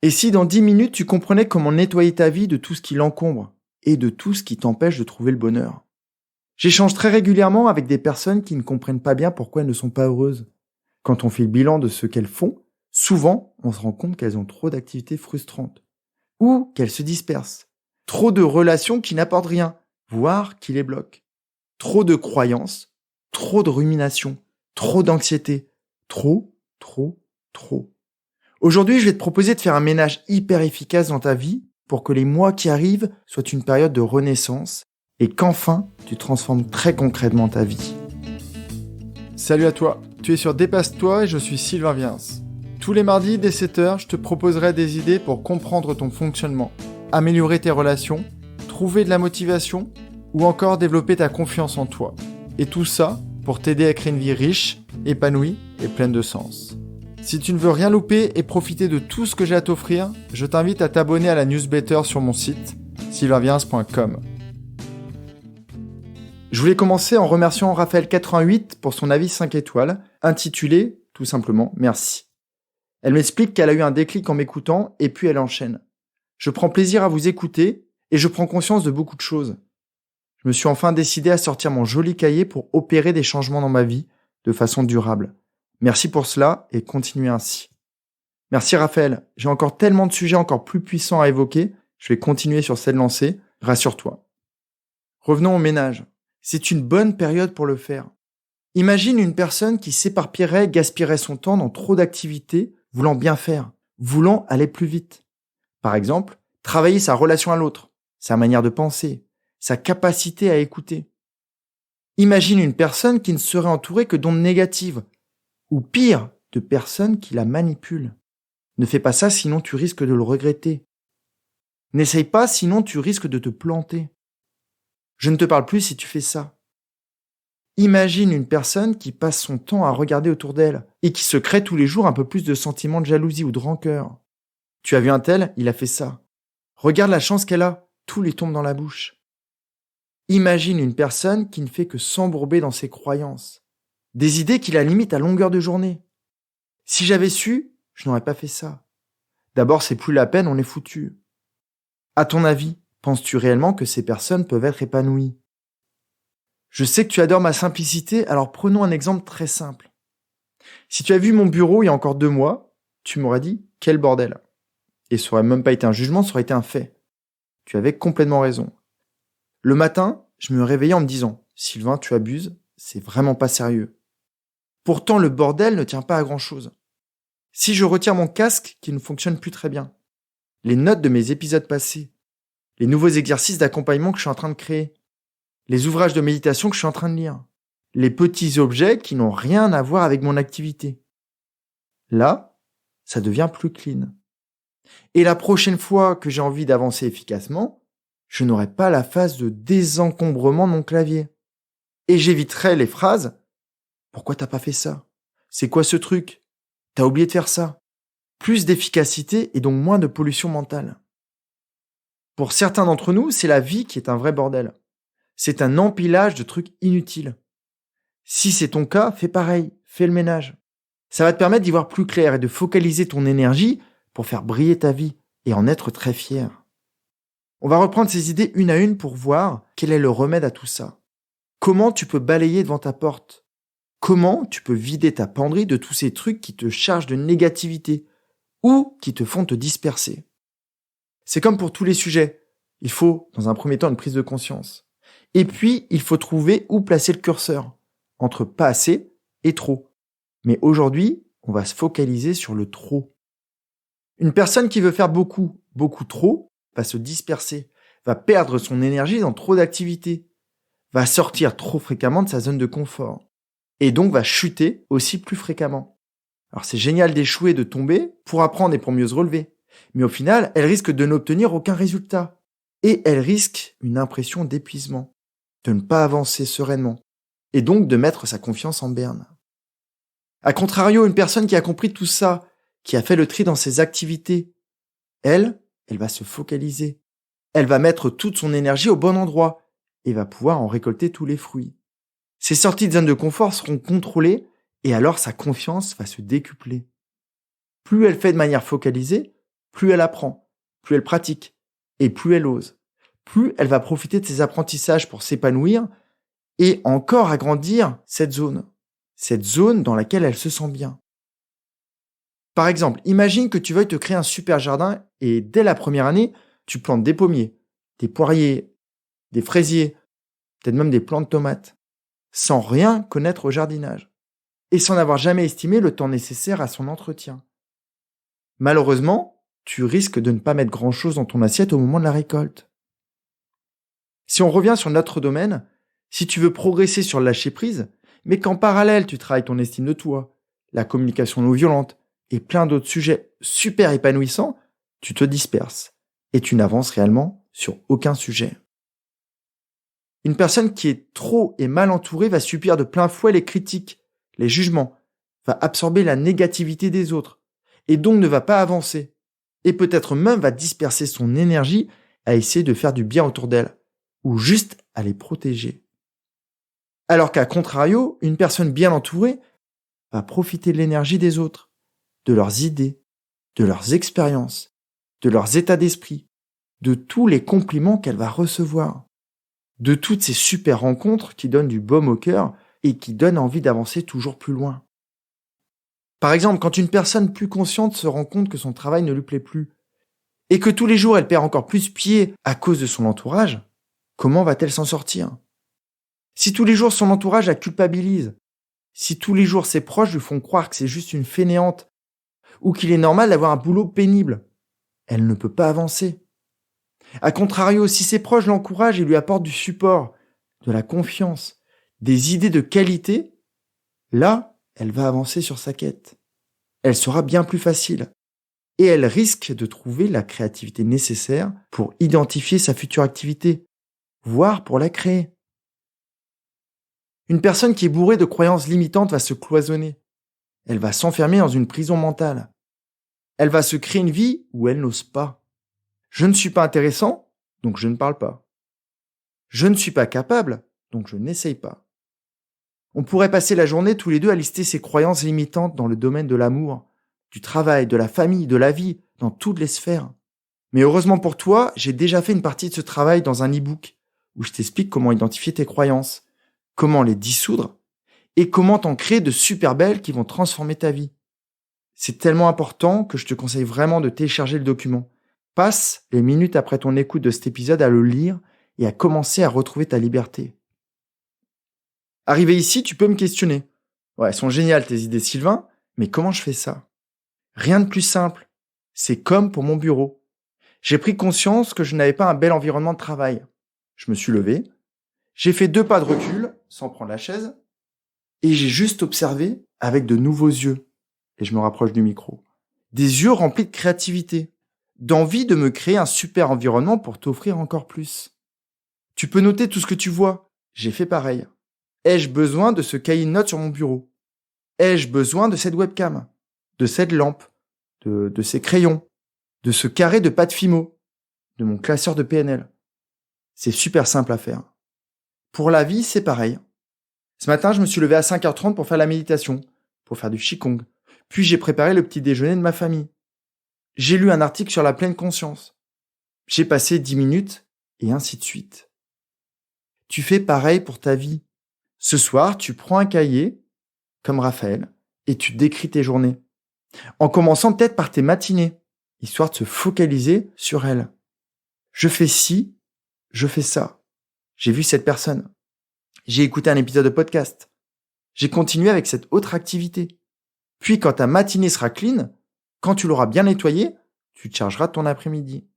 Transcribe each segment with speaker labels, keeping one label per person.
Speaker 1: Et si dans 10 minutes, tu comprenais comment nettoyer ta vie de tout ce qui l'encombre et de tout ce qui t'empêche de trouver le bonheur? J'échange très régulièrement avec des personnes qui ne comprennent pas bien pourquoi elles ne sont pas heureuses. Quand on fait le bilan de ce qu'elles font, souvent, on se rend compte qu'elles ont trop d'activités frustrantes ou qu'elles se dispersent. Trop de relations qui n'apportent rien, voire qui les bloquent. Trop de croyances, trop de ruminations, trop d'anxiété. Trop, trop, trop. Aujourd'hui, je vais te proposer de faire un ménage hyper efficace dans ta vie pour que les mois qui arrivent soient une période de renaissance et qu'enfin, tu transformes très concrètement ta vie. Salut à toi, tu es sur Dépasse-toi et je suis Sylvain Viens. Tous les mardis dès 7h, je te proposerai des idées pour comprendre ton fonctionnement, améliorer tes relations, trouver de la motivation ou encore développer ta confiance en toi. Et tout ça pour t'aider à créer une vie riche, épanouie et pleine de sens. Si tu ne veux rien louper et profiter de tout ce que j'ai à t'offrir, je t'invite à t'abonner à la newsletter sur mon site, sylvainviens.com. Je voulais commencer en remerciant Raphaël88 pour son avis 5 étoiles, intitulé tout simplement « Merci ». Elle m'explique qu'elle a eu un déclic en m'écoutant et puis elle enchaîne. Je prends plaisir à vous écouter et je prends conscience de beaucoup de choses. Je me suis enfin décidé à sortir mon joli cahier pour opérer des changements dans ma vie de façon durable. Merci pour cela et continuez ainsi. Merci Raphaël, j'ai encore tellement de sujets encore plus puissants à évoquer, je vais continuer sur cette lancée, rassure-toi. Revenons au ménage. C'est une bonne période pour le faire. Imagine une personne qui s'éparpillerait, gaspillerait son temps dans trop d'activités, voulant bien faire, voulant aller plus vite. Par exemple, travailler sa relation à l'autre, sa manière de penser, sa capacité à écouter. Imagine une personne qui ne serait entourée que d'ondes négatives, ou pire, de personnes qui la manipulent. Ne fais pas ça sinon tu risques de le regretter. N'essaye pas sinon tu risques de te planter. Je ne te parle plus si tu fais ça. Imagine une personne qui passe son temps à regarder autour d'elle et qui se crée tous les jours un peu plus de sentiments de jalousie ou de rancœur. Tu as vu un tel, il a fait ça. Regarde la chance qu'elle a, tout lui tombe dans la bouche. Imagine une personne qui ne fait que s'embourber dans ses croyances. Des idées qui la limitent à longueur de journée. Si j'avais su, je n'aurais pas fait ça. D'abord, c'est plus la peine, on est foutu. À ton avis, penses-tu réellement que ces personnes peuvent être épanouies? Je sais que tu adores ma simplicité, alors prenons un exemple très simple. Si tu as vu mon bureau il y a encore 2 mois, tu m'aurais dit « quel bordel !» Et ça aurait même pas été un jugement, ça aurait été un fait. Tu avais complètement raison. Le matin, je me réveillais en me disant « Sylvain, tu abuses, c'est vraiment pas sérieux. » Pourtant, le bordel ne tient pas à grand-chose. Si je retire mon casque qui ne fonctionne plus très bien, les notes de mes épisodes passés, les nouveaux exercices d'accompagnement que je suis en train de créer, les ouvrages de méditation que je suis en train de lire, les petits objets qui n'ont rien à voir avec mon activité. Là, ça devient plus clean. Et la prochaine fois que j'ai envie d'avancer efficacement, je n'aurai pas la phase de désencombrement de mon clavier. Et j'éviterai les phrases « Pourquoi t'as pas fait ça? C'est quoi ce truc? T'as oublié de faire ça ?» Plus d'efficacité et donc moins de pollution mentale. Pour certains d'entre nous, c'est la vie qui est un vrai bordel. C'est un empilage de trucs inutiles. Si c'est ton cas, fais pareil, fais le ménage. Ça va te permettre d'y voir plus clair et de focaliser ton énergie pour faire briller ta vie et en être très fier. On va reprendre ces idées une à une pour voir quel est le remède à tout ça. Comment tu peux balayer devant ta porte? Comment tu peux vider ta penderie de tous ces trucs qui te chargent de négativité ou qui te font te disperser? C'est comme pour tous les sujets. Il faut, dans un premier temps, une prise de conscience. Et puis, il faut trouver où placer le curseur, entre pas assez et trop. Mais aujourd'hui, on va se focaliser sur le trop. Une personne qui veut faire beaucoup, beaucoup trop, va se disperser, va perdre son énergie dans trop d'activités, va sortir trop fréquemment de sa zone de confort, et donc va chuter aussi plus fréquemment. Alors c'est génial d'échouer, de tomber, pour apprendre et pour mieux se relever. Mais au final, elle risque de n'obtenir aucun résultat. Et elle risque une impression d'épuisement, de ne pas avancer sereinement, et donc de mettre sa confiance en berne. A contrario, une personne qui a compris tout ça, qui a fait le tri dans ses activités, elle va se focaliser. Elle va mettre toute son énergie au bon endroit et va pouvoir en récolter tous les fruits. Ses sorties de zone de confort seront contrôlées et alors sa confiance va se décupler. Plus elle fait de manière focalisée, plus elle apprend, plus elle pratique, et plus elle ose. Plus elle va profiter de ses apprentissages pour s'épanouir et encore agrandir cette zone dans laquelle elle se sent bien. Par exemple, imagine que tu veuilles te créer un super jardin et dès la première année, tu plantes des pommiers, des poiriers, des fraisiers, peut-être même des plants de tomates, sans rien connaître au jardinage et sans avoir jamais estimé le temps nécessaire à son entretien. Malheureusement, tu risques de ne pas mettre grand-chose dans ton assiette au moment de la récolte. Si on revient sur notre domaine, si tu veux progresser sur le lâcher-prise, mais qu'en parallèle tu travailles ton estime de toi, la communication non violente et plein d'autres sujets super épanouissants, tu te disperses et tu n'avances réellement sur aucun sujet. Une personne qui est trop et mal entourée va subir de plein fouet les critiques, les jugements, va absorber la négativité des autres et donc ne va pas avancer et peut-être même va disperser son énergie à essayer de faire du bien autour d'elle ou juste à les protéger. Alors qu'à contrario, une personne bien entourée va profiter de l'énergie des autres, de leurs idées, de leurs expériences, de leurs états d'esprit, de tous les compliments qu'elle va recevoir, de toutes ces super rencontres qui donnent du baume au cœur et qui donnent envie d'avancer toujours plus loin. Par exemple, quand une personne plus consciente se rend compte que son travail ne lui plaît plus et que tous les jours elle perd encore plus pied à cause de son entourage, comment va-t-elle s'en sortir ? Si tous les jours son entourage la culpabilise, si tous les jours ses proches lui font croire que c'est juste une fainéante ou qu'il est normal d'avoir un boulot pénible, elle ne peut pas avancer. A contrario, si ses proches l'encouragent et lui apportent du support, de la confiance, des idées de qualité, là, elle va avancer sur sa quête. Elle sera bien plus facile. Et elle risque de trouver la créativité nécessaire pour identifier sa future activité, voire pour la créer. Une personne qui est bourrée de croyances limitantes va se cloisonner. Elle va s'enfermer dans une prison mentale. Elle va se créer une vie où elle n'ose pas. Je ne suis pas intéressant, donc je ne parle pas. Je ne suis pas capable, donc je n'essaye pas. On pourrait passer la journée tous les deux à lister ces croyances limitantes dans le domaine de l'amour, du travail, de la famille, de la vie, dans toutes les sphères. Mais heureusement pour toi, j'ai déjà fait une partie de ce travail dans un e-book où je t'explique comment identifier tes croyances, comment les dissoudre et comment t'en créer de super belles qui vont transformer ta vie. C'est tellement important que je te conseille vraiment de télécharger le document. Passe les minutes après ton écoute de cet épisode à le lire et à commencer à retrouver ta liberté. Arrivé ici, tu peux me questionner. Ouais, elles sont géniales tes idées, Sylvain, mais comment je fais ça ? Rien de plus simple. C'est comme pour mon bureau. J'ai pris conscience que je n'avais pas un bel environnement de travail. Je me suis levé, j'ai fait 2 pas de recul, sans prendre la chaise, et j'ai juste observé avec de nouveaux yeux. Et je me rapproche du micro. Des yeux remplis de créativité, d'envie de me créer un super environnement pour t'offrir encore plus. Tu peux noter tout ce que tu vois. J'ai fait pareil. Ai-je besoin de ce cahier de notes sur mon bureau ? Ai-je besoin de cette webcam ? De cette lampe ? De ces crayons ? De ce carré de pâte Fimo ? De mon classeur de PNL ? C'est super simple à faire. Pour la vie, c'est pareil. Ce matin, je me suis levé à 5h30 pour faire la méditation, pour faire du Qigong. Puis j'ai préparé le petit déjeuner de ma famille. J'ai lu un article sur la pleine conscience. J'ai passé 10 minutes et ainsi de suite. Tu fais pareil pour ta vie. Ce soir, tu prends un cahier, comme Raphaël, et tu décris tes journées. En commençant peut-être par tes matinées, histoire de se focaliser sur elles. Je fais ci, je fais ça. J'ai vu cette personne. J'ai écouté un épisode de podcast. J'ai continué avec cette autre activité. Puis quand ta matinée sera clean, quand tu l'auras bien nettoyée, tu te chargeras de ton après-midi.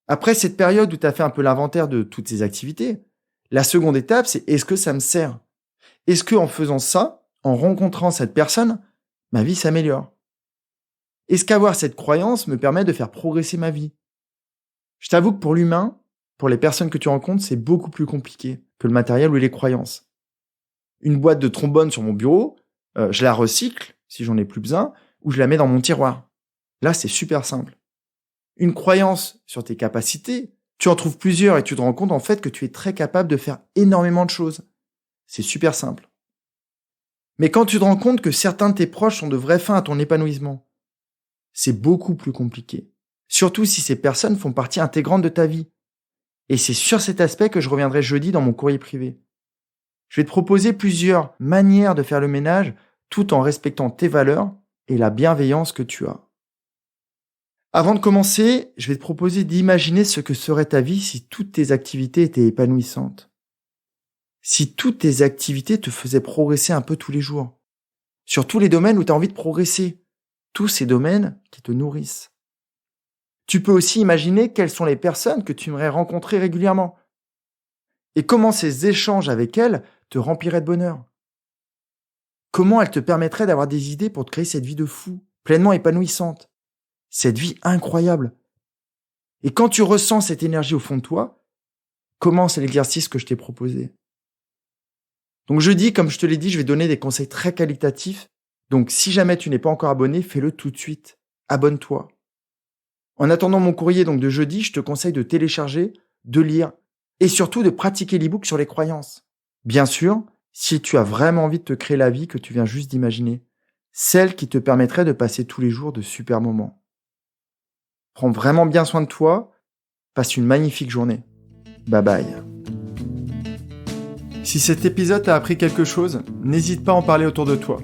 Speaker 1: Après cette période où tu as fait un peu l'inventaire de toutes ces activités, la seconde étape, c'est est-ce que ça me sert ? Est-ce que en faisant ça, en rencontrant cette personne, ma vie s'améliore ? Est-ce qu'avoir cette croyance me permet de faire progresser ma vie ? Je t'avoue que pour l'humain, pour les personnes que tu rencontres, c'est beaucoup plus compliqué que le matériel ou les croyances. Une boîte de trombone sur mon bureau, je la recycle, si j'en ai plus besoin, ou je la mets dans mon tiroir. Là, c'est super simple. Une croyance sur tes capacités, tu en trouves plusieurs et tu te rends compte en fait que tu es très capable de faire énormément de choses. C'est super simple. Mais quand tu te rends compte que certains de tes proches sont de vrais freins à ton épanouissement, c'est beaucoup plus compliqué. Surtout si ces personnes font partie intégrante de ta vie. Et c'est sur cet aspect que je reviendrai jeudi dans mon courrier privé. Je vais te proposer plusieurs manières de faire le ménage tout en respectant tes valeurs et la bienveillance que tu as. Avant de commencer, je vais te proposer d'imaginer ce que serait ta vie si toutes tes activités étaient épanouissantes. Si toutes tes activités te faisaient progresser un peu tous les jours. Sur tous les domaines où tu as envie de progresser. Tous ces domaines qui te nourrissent. Tu peux aussi imaginer quelles sont les personnes que tu aimerais rencontrer régulièrement. Et comment ces échanges avec elles te rempliraient de bonheur. Comment elles te permettraient d'avoir des idées pour te créer cette vie de fou, pleinement épanouissante. Cette vie incroyable. Et quand tu ressens cette énergie au fond de toi, commence l'exercice que je t'ai proposé. Donc jeudi, comme je te l'ai dit, je vais donner des conseils très qualitatifs. Donc si jamais tu n'es pas encore abonné, fais-le tout de suite. Abonne-toi. En attendant mon courrier donc de jeudi, je te conseille de télécharger, de lire et surtout de pratiquer l'e-book sur les croyances. Bien sûr, si tu as vraiment envie de te créer la vie que tu viens juste d'imaginer, celle qui te permettrait de passer tous les jours de super moments. Prends vraiment bien soin de toi, passe une magnifique journée. Bye bye. Si cet épisode t'a appris quelque chose, n'hésite pas à en parler autour de toi.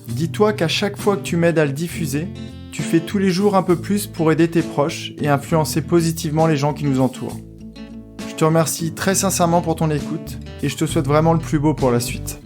Speaker 1: Dis-toi qu'à chaque fois que tu m'aides à le diffuser, tu fais tous les jours un peu plus pour aider tes proches et influencer positivement les gens qui nous entourent. Je te remercie très sincèrement pour ton écoute et je te souhaite vraiment le plus beau pour la suite.